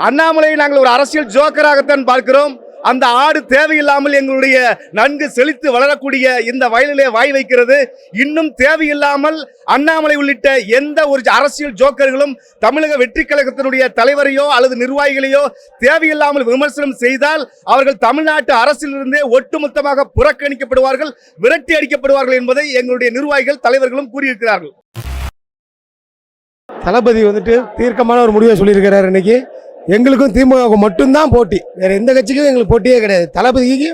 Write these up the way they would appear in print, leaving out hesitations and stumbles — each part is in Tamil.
அண்ணாமலையை நாங்கள் ஒரு அரசியல் ஜோக்கராகத்தான் பார்க்கிறோம். அந்த ஆடு தேவையில்லாமல் எங்களுடைய நன்கு செழித்து வளரக்கூடிய இந்த வயலிலே வாய் வைக்கிறது. இன்னும் தேவையில்லாமல் அண்ணாமலை உள்ளிட்ட எந்த ஒரு அரசியல் ஜோக்கர்களும் தமிழக வெற்றி கழகத்தினுடைய தலைவரையோ அல்லது நிர்வாகிகளையோ தேவையில்லாமல் விமர்சனம் செய்தால் அவர்கள் தமிழ்நாட்டு அரசிலிருந்தே ஒட்டுமொத்தமாக புறக்கணிக்கப்படுவார்கள், விரட்டி அடிக்கப்படுவார்கள் என்பதை எங்களுடைய நிர்வாகிகள் தலைவர்களும் கூறியிருக்கிறார்கள். தளபதி தீர்க்கமான ஒரு முடிவை சொல்லியிருக்கிறார். இன்னைக்கு எங்களுக்கும் திமுக மட்டும்தான் போட்டி, வேறு எந்த கட்சிக்கும் எங்களுக்கு போட்டியே கிடையாது. தளபதிக்கு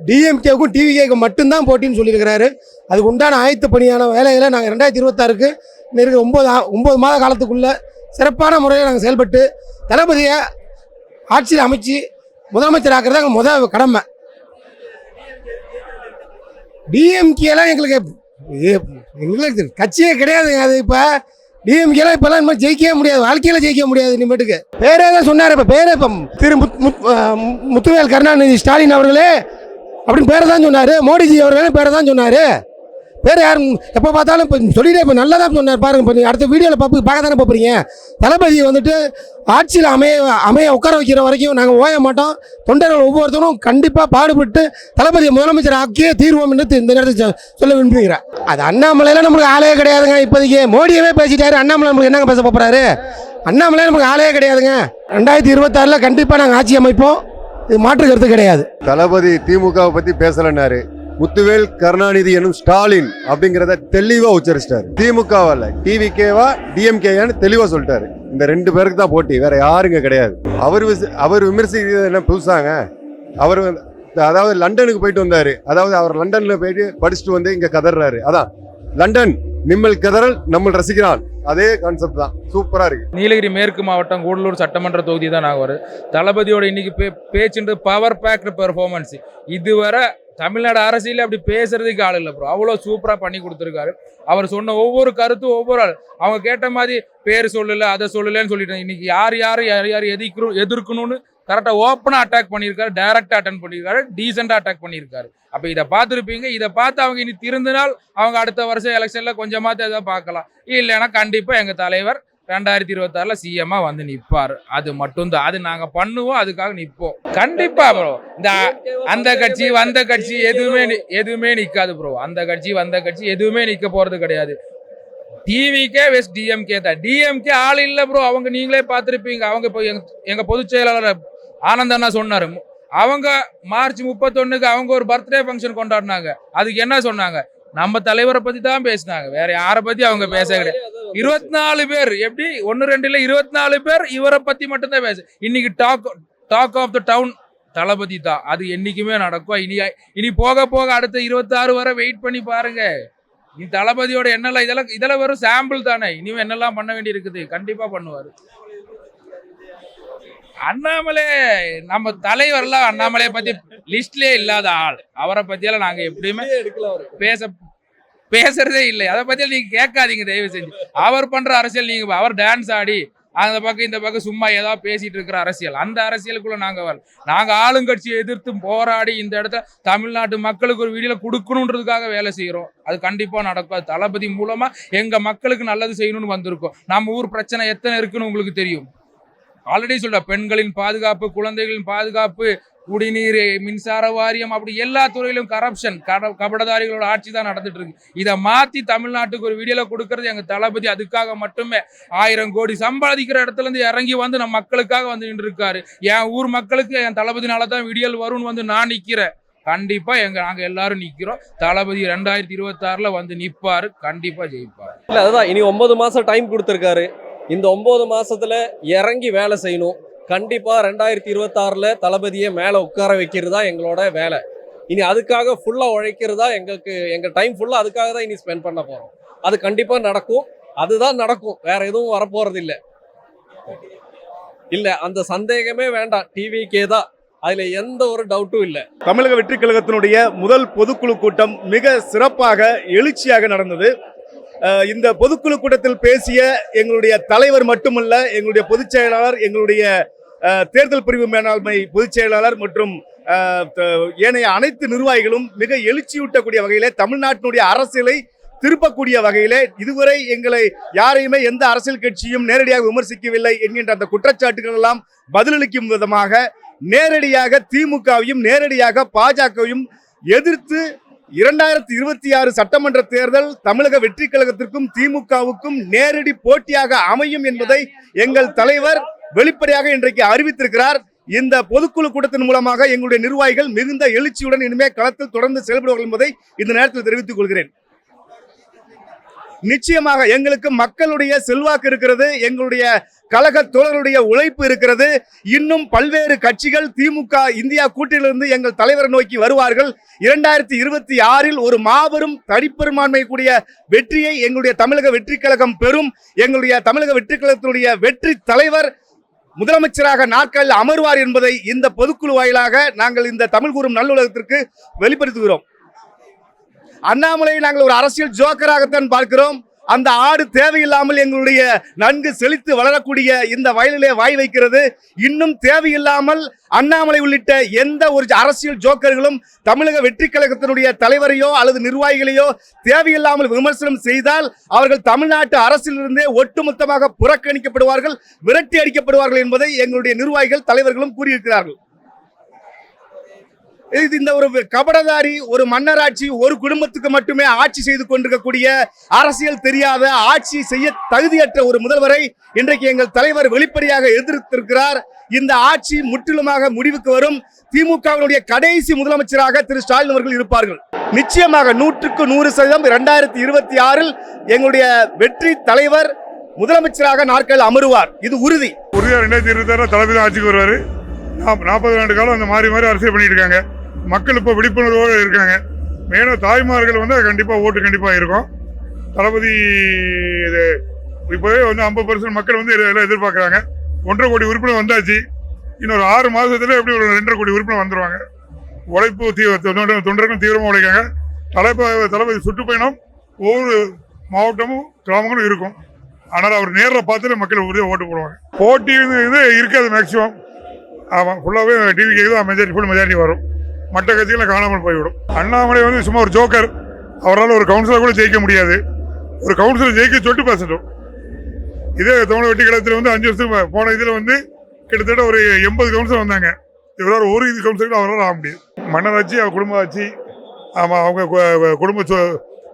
டிஎம்கேவுக்கும் டிவிகேக்கும் மட்டும்தான் போட்டின்னு சொல்லியிருக்கிறாரு. அதுக்கு உண்டான ஆயத்த பணியான வேலைகளை நாங்கள் 2026க்கு நெருங்க 9 மாத காலத்துக்குள்ளே சிறப்பான முறையில் நாங்கள் செயல்பட்டு தளபதியை ஆட்சியில் அமைச்சு முதலமைச்சர் ஆக்குறது எங்கள் முதல் கடமை. டிஎம்கேலாம் எங்களுக்கு கட்சியே கிடையாதுங்க. அது இப்போ டிஎம்கேலாம் இப்போல்லாம் ஜெயிக்கவே முடியாது, வாழ்க்கையில் ஜெயிக்க முடியாது. இனிமேட்டுக்கு பேரே தான் சொன்னார். இப்போ பேரே இப்போ திரு முத்துவேல் கருணாநிதி ஸ்டாலின் அவர்களே அப்படின்னு பேரை தான் சொன்னார். மோடிஜி அவர்களே பேரை தான் சொன்னார். பேர் யாரும் எப்போ பார்த்தாலும் இப்போ சொல்லிட்டே இப்போ நல்லா தான் சொன்னார். பாருங்கள், இப்போ அடுத்த வீடியோவில் பார்க்க தானே பார்ப்பீங்க. தளபதி ஆட்சியில் அமைய உட்கார வைக்கிற வரைக்கும் நாங்கள் ஓய மாட்டோம். தொண்டர்கள் ஒவ்வொருத்தரும் கண்டிப்பாக பாடுபட்டு தளபதியை முதலமைச்சர் ஆக்கியே தீர்வோம் என்று இந்த நேரத்தில் சொல்ல விரும்புகிறேன். அது அண்ணாமலையில் நம்மளுக்கு ஆளே கிடையாதுங்க. இப்போதைக்கு மோடியவே பேசிட்டாரு, அண்ணாமலை நம்மளுக்கு என்னங்க பேச போகிறாரு? அண்ணாமலையில் நமக்கு ஆளே கிடையாதுங்க. 2026 கண்டிப்பாக நாங்கள் ஆட்சி அமைப்போம், இது மாற்று கருத்து கிடையாது. தளபதி திமுகவை பற்றி பேசலன்னாரு. முத்துவேல் கருணாநிதி எனும் ஸ்டாலின் அப்படிங்கிறத தெளிவா உச்சரிச்சிட்டாரு. திமுகவால டிவிகேவா டிஎம்கேன்னு தெளிவா சொல்லிட்டாரு. இந்த 2 பேருக்கு தான் போட்டி, வேற யாருங்க கிடையாது. அவர் விமர்சிக்கிறது என்ன புதுசாங்க? அவர் அதாவது லண்டனுக்கு போயிட்டு வந்தாரு. அதாவது அவர் லண்டன்ல போயிட்டு படிச்சுட்டு வந்து இங்க கதறாரு. அதான் லண்டன் நிம்மல் கதறல் நம்ம ரசிக்கிறான். அதே கான்செப்ட் தான், சூப்பரா இருக்கு. நீலகிரி மேற்கு மாவட்டம் கூடலூர் சட்டமன்ற தொகுதி தான் நாங்கள் வரும். தளபதியோட இன்னைக்கு பேச்சுன்றது பவர் பேக்டு பெர்ஃபார்மன்ஸ். இதுவரை தமிழ்நாடு அரசியல் அப்படி பேசுறதுக்கு ஆள் இல்லை ப்ரோ. அவ்வளோ சூப்பராக பண்ணி கொடுத்துருக்காரு. அவர் சொன்ன ஒவ்வொரு கருத்தும் ஒவ்வொரு ஆள் அவங்க கேட்ட மாதிரி பேர் சொல்லலை அதை சொல்லலைன்னு சொல்லிட்டு இன்னைக்கு யார் எதிர்க்கணும்னு கரெக்டாக ஓப்பனாக அட்டாக் பண்ணியிருக்காரு, டைரக்டாக அட்டன் பண்ணியிருக்காரு, டீசெண்டாக அட்டாக் பண்ணியிருக்காரு. அப்போ இதை பார்த்துருப்பீங்க. இதை பார்த்து அவங்க இனி திருந்தினால் அவங்க அடுத்த வருஷம் எலெக்ஷனில் கொஞ்சமாவது எதாவது பார்க்கலாம். இல்லைன்னா கண்டிப்பாக எங்கள் தலைவர் 2026 சிஎம்மா வந்து நிற்பார். அது மட்டும்தான், அது நாங்கள் பண்ணுவோம், அதுக்காக நிற்போம் கண்டிப்பா ப்ரோ. இந்த அந்த கட்சி வந்த கட்சி எதுவுமே நிற்காது ப்ரோ. அந்த கட்சி வந்த கட்சி எதுவுமே நிற்க போறது கிடையாது. டிவிகே வெஸ்ட் டிஎம்கே தான். டிஎம்கே ஆள் இல்லை ப்ரோ. அவங்க நீங்களே பார்த்துருப்பீங்க. அவங்க இப்போ எங்க பொதுச் செயலாளர் ஆனந்தண்ணா சொன்னாரு, அவங்க மார்ச் 31க்கு அவங்க ஒரு பர்த்டே ஃபங்க்ஷன் கொண்டாடினாங்க. அதுக்கு என்ன சொன்னாங்க? நம்ம தலைவரை பத்தி தான் பேசினாங்க, வேற யாரை பத்தி அவங்க பேச கிடையாது. 24 பேர், எப்படி 1-2 இல்ல 24 பேர் இவரை பத்தி மட்டும்தான் பேச. இன்னைக்கு டாக் ஆஃப் த டவுன் தளபதி தான். அது என்னைக்குமே நடக்கும். இனி போக போக அடுத்த 26 வரை வெயிட் பண்ணி பாருங்க. நீ தளபதியோட என்னெல்லாம் இதெல்லாம் வெறும் சாம்பிள் தானே. இனிமே என்னெல்லாம் பண்ண வேண்டி இருக்குது, கண்டிப்பா பண்ணுவாரு. அண்ணாமலை நம்ம தலைவர்லாம் அண்ணாமலையை பத்தி லிஸ்ட்லயே இல்லாத ஆள். அவரை பத்தியெல்லாம் நாங்க எப்படியுமே பேசுறதே இல்லை. அதை பத்தி நீங்க கேட்காதீங்க தயவு செஞ்சு. அவர் பண்ற அரசியல் நீங்க அவர் டான்ஸ் ஆடி அந்த பக்கம் இந்த பக்கம் சும்மா ஏதாவது பேசிட்டு இருக்கிற அரசியல், அந்த அரசியலுக்குள்ள நாங்க ஆளுங்கட்சியை எதிர்த்து போராடி இந்த இடத்துல தமிழ்நாட்டு மக்களுக்கு ஒரு வீடியோ கொடுக்கணுன்றதுக்காக வேலை செய்யறோம். அது கண்டிப்பா நடக்கும். அது தளபதி மூலமா எங்க மக்களுக்கு நல்லது செய்யணும்னு வந்திருக்கோம். நம்ம ஊர் பிரச்சனை எத்தனை இருக்குன்னு உங்களுக்கு தெரியும். ஆல்ரெடி சொல்ற பெண்களின் பாதுகாப்பு, குழந்தைகளின் பாதுகாப்பு, குடிநீர், மின்சார வாரியம், அப்படி எல்லா துறையிலும் கரப்ஷன், கபடதாரிகளோட ஆட்சி தான் நடந்துட்டு இருக்கு. இதை மாத்தி தமிழ்நாட்டுக்கு ஒரு வீடியோல கொடுக்கறது எங்க தளபதி. அதுக்காக மட்டுமே 1000 கோடி சம்பாதிக்கிற இடத்துல இருந்து இறங்கி வந்து நம்ம மக்களுக்காக வந்து நின்று இருக்காரு. என் ஊர் மக்களுக்கு என் தளபதினால தான் வீடியோல வரும்னு வந்து நான் நிக்கிறேன். கண்டிப்பா நாங்க எல்லாரும் நிக்கிறோம். தளபதி 2026 வந்து நிப்பாரு, கண்டிப்பா ஜெயிப்பாரு. இல்ல அதுதான், இனி 9 மாசம் டைம் கொடுத்திருக்காரு. இந்த 9 மாசத்துல இறங்கி வேலை செய்யணும். கண்டிப்பா 2026 தளபதியை மேல உட்கார வைக்கிறது தான் எங்களோட வேலை. இனி அதுக்காக ஃபுல்லா உழைக்கிறதா எங்க டைம் ஃபுல்லா அதுக்காக தான் இனி ஸ்பெண்ட் பண்ண போறோம். அது கண்டிப்பா நடக்கும். அதுதான் நடக்கும், வேற எதுவும் வரப்போறது இல்ல. அந்த சந்தேகமே வேண்டாம். டிவிகே தான், அதுல எந்த ஒரு டவுட்டும் இல்லை. தமிழக வெற்றி கழகத்தினுடைய முதல் பொதுக்குழு கூட்டம் மிக சிறப்பாக எழுச்சியாக நடந்தது. இந்த பொதுக்குழு கூட்டத்தில் பேசிய எங்களுடைய தலைவர் மட்டுமல்ல, எங்களுடைய பொதுச் செயலாளர், எங்களுடைய தேர்தல் பிரிவு மேலாண்மை பொதுச் செயலாளர் மற்றும் ஏனைய அனைத்து நிர்வாகிகளும் மிக எழுச்சியூட்டக்கூடிய வகையிலே தமிழ்நாட்டினுடைய அரசியலை திருப்பக்கூடிய வகையிலே இதுவரை எங்களை யாரையுமே எந்த அரசியல் கட்சியும் நேரடியாக விமர்சிக்கவில்லை என்கின்ற அந்த குற்றச்சாட்டுகள் எல்லாம் பதிலளிக்கும் விதமாக நேரடியாக திமுகவையும் நேரடியாக பாஜகவையும் எதிர்த்து 2026 சட்டமன்ற தேர்தல் தமிழக வெற்றி கழகத்திற்கும் திமுகவுக்கும் நேரடி போட்டியாக அமையும் என்பதை எங்கள் தலைவர் வெளிப்படையாக இன்றைக்கு அறிவித்திருக்கிறார். இந்த பொதுக்குழு கூட்டத்தின் மூலமாக எங்களுடைய நிர்வாகிகள் மிகுந்த எழுச்சியுடன் இனிமே களத்தில் தொடர்ந்து செயல்படுவார்கள் என்பதை இந்த நேரத்தில் தெரிவித்துக் கொள்கிறேன். நிச்சயமாக எங்களுக்கு மக்களுடைய செல்வாக்கு இருக்கிறது, எங்களுடைய கழக தோழர்களுடைய உழைப்பு இருக்கிறது. இன்னும் பல்வேறு கட்சிகள் திமுக இந்தியா கூட்டணியிலிருந்து எங்கள் தலைவரை நோக்கி வருவார்கள். 2026 ஒரு மாபெரும் தனிப்பெரும்பான்மை கூடிய வெற்றியை எங்களுடைய தமிழக வெற்றி கழகம் பெறும். எங்களுடைய தமிழக வெற்றி கழகத்தினுடைய வெற்றி தலைவர் முதலமைச்சராக நாட்களில் அமர்வார் என்பதை இந்த பொதுக்குழு வாயிலாக நாங்கள் இந்த தமிழ் கூறும் நல்லுலகத்திற்கு வெளிப்படுத்துகிறோம். அண்ணாமலையை நாங்கள் ஒரு அரசியல் ஜோக்கராகத்தான் பார்க்கிறோம். அந்த ஆடு தேவையில்லாமல் எங்களுடைய நன்கு செழித்து வளரக்கூடிய இந்த வயலிலே வாய் வைக்கிறது. இன்னும் தேவையில்லாமல் அண்ணாமலை உள்ளிட்ட எந்த ஒரு அரசியல் ஜோக்கர்களும் தமிழக வெற்றி கழகத்தினுடைய தலைவரையோ அல்லது நிர்வாகிகளையோ தேவையில்லாமல் விமர்சனம் செய்தால் அவர்கள் தமிழ்நாட்டு அரசிலிருந்தே ஒட்டுமொத்தமாக புறக்கணிக்கப்படுவார்கள், விரட்டி அடிக்கப்படுவார்கள் என்பதை எங்களுடைய நிர்வாகிகள் தலைவர்களும் கூறியிருக்கிறார்கள். இந்த ஒரு கபடதாரி ஒரு மன்னராட்சி, ஒரு குடும்பத்துக்கு மட்டுமே ஆட்சி செய்து கொண்டிருக்கக்கூடிய அரசியல் தெரியாத ஆட்சி செய்ய தகுதியற்ற ஒரு முதல்வரை இன்றைக்கு எங்கள் தலைவர் வெளிப்படையாக எதிர்த்திருக்கிறார். இந்த ஆட்சி முற்றிலுமாக முடிவுக்கு வரும். திமுகவினுடைய கடைசி முதலமைச்சராக திரு ஸ்டாலின் அவர்கள் இருப்பார்கள். நிச்சயமாக 100% 2026 எங்களுடைய வெற்றி தலைவர் முதலமைச்சராக நாட்கள் அமருவார். இது உறுதி. 2026 தளபதி ஆட்சிக்கு வருவாரு. 40 ஆண்டு காலம் அந்த மாறி மாறி அரசியல் பண்ணிட்டு இருக்காங்க. மக்கள் இப்போ விழிப்புணர்வோடு இருக்காங்க. மேலும் தாய்மார்கள் வந்து கண்டிப்பாக ஓட்டு கண்டிப்பாக இருக்கும். தளபதி இது இப்போவே வந்து 50% மக்கள் வந்து எல்லாம் எதிர்பார்க்குறாங்க. 1.5 கோடி உறுப்பினர் வந்தாச்சு. இன்னொரு 6 மாதத்துல எப்படி ஒரு 2.5 கோடி உறுப்பினர் வந்துடுவாங்க. உழைப்பு தொண்டர்களும் தீவிரமாக உழைக்காங்க. தளபதி சுற்றுப்பயணம் ஒவ்வொரு மாவட்டமும் கிராமங்களும் இருக்கும். ஆனால் அவர் நேரில் பார்த்துட்டு மக்கள் உறுதியாக ஓட்டு போடுவாங்க. போட்டி இது இருக்காது மேக்சிமம். ஆமாம், ஃபுல்லாகவே டிவிக்கு தான் ஃபுல் மெஜாரிட்டி வரும். மற்ற கட்சிகளை காணாமல் போய்விடும். அண்ணாமலை வந்து சும்மா ஒரு ஜோக்கர். அவரால் ஒரு கவுன்சிலர் கூட ஜெயிக்க முடியாது. ஒரு கவுன்சிலர் ஜெயிக்க சொல்லிட்டு பேசட்டும். இதே தமிழ் வெட்டி கழகத்தில் வந்து 5 வருஷம் போன இதில் வந்து கிட்டத்தட்ட ஒரு 80 கவுன்சிலர் வந்தாங்க. இவரால் ஒரு இது கவுன்சிலர் அவரால் ஆக முடியாது. மன்னராட்சி, அவர் குடும்ப ஆட்சி. ஆமாம், அவங்க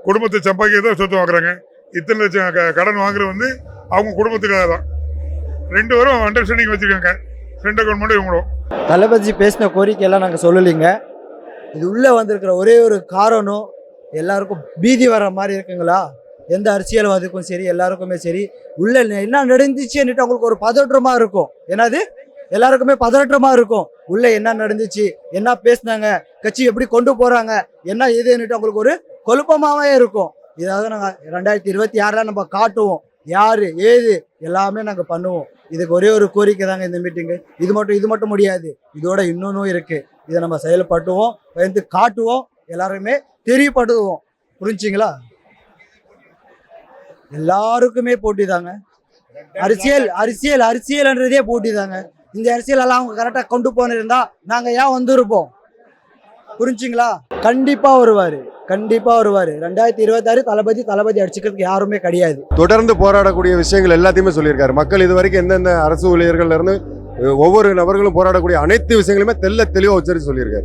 குடும்பத்தை சம்பாதிக்க தான் சொத்து வாங்குறாங்க. இத்தனை லட்சம் கடன் வாங்குறது வந்து அவங்க குடும்பத்துக்காக தான். 2 பேரும் அண்டர்ஸ்டாண்டிங் வச்சுருக்காங்க. சென்ட்ரல் கவர்மெண்ட் இவங்களும். தளபதி பேசின கோரிக்கையெல்லாம் நாங்கள் சொல்லலைங்க. இது உள்ளே வந்திருக்கிற ஒரே ஒரு காரணம் எல்லாருக்கும் பீதி வர மாதிரி இருக்குங்களா. எந்த அரசியல்வாதிக்கும் சரி, எல்லாருக்குமே சரி, உள்ள என்ன நடந்துச்சுன்னுட்டு அவங்களுக்கு ஒரு பதற்றமாக இருக்கும். என்னது, எல்லாருக்குமே பதற்றமாக இருக்கும். உள்ள என்ன நடந்துச்சு, என்ன பேசினாங்க, கட்சி எப்படி கொண்டு போகிறாங்க, என்ன ஏதுன்னுட்டு அவங்களுக்கு ஒரு குழப்பமாகவே இருக்கும். இதாவது நாங்கள் 2026 நம்ம காட்டுவோம். யார் ஏது எல்லாமே நாங்கள் பண்ணுவோம். இதுக்கு ஒரே ஒரு கோரிக்கை தாங்க இந்த மீட்டிங்கு. இது மட்டும் முடியாது, இதோட இன்னொன்னும் இருக்குது. இதை நம்ம செயல்பட்டுவோம், வந்து காட்டுவோம், எல்லாருமே தெரியப்படுத்துவோம். புரிஞ்சிங்களா? எல்லாருக்குமே போட்டி தாங்க. அரசியல்ன்றதே போட்டி தாங்க. இந்த அரசியலெல்லாம் அவங்க கரெக்டாக கொண்டு போனிருந்தா நாங்கள் ஏன் வந்திருப்போம்? புரிஞ்சிங்களா? கண்டிப்பாக வருவார். 2026 தளபதி அடிச்சுக்கிறதுக்கு யாருமே கிடையாது. தொடர்ந்து போராடக்கூடிய விஷயங்கள் எல்லாத்தையுமே சொல்லியிருக்காரு. மக்கள் இது வரைக்கும் எந்தெந்த அரசு ஊழியர்கள்ல இருந்து ஒவ்வொரு நபர்களும் போராடக்கூடிய அனைத்து விஷயங்களுமே தெளிவாக உச்சரித்து சொல்லியிருக்காரு.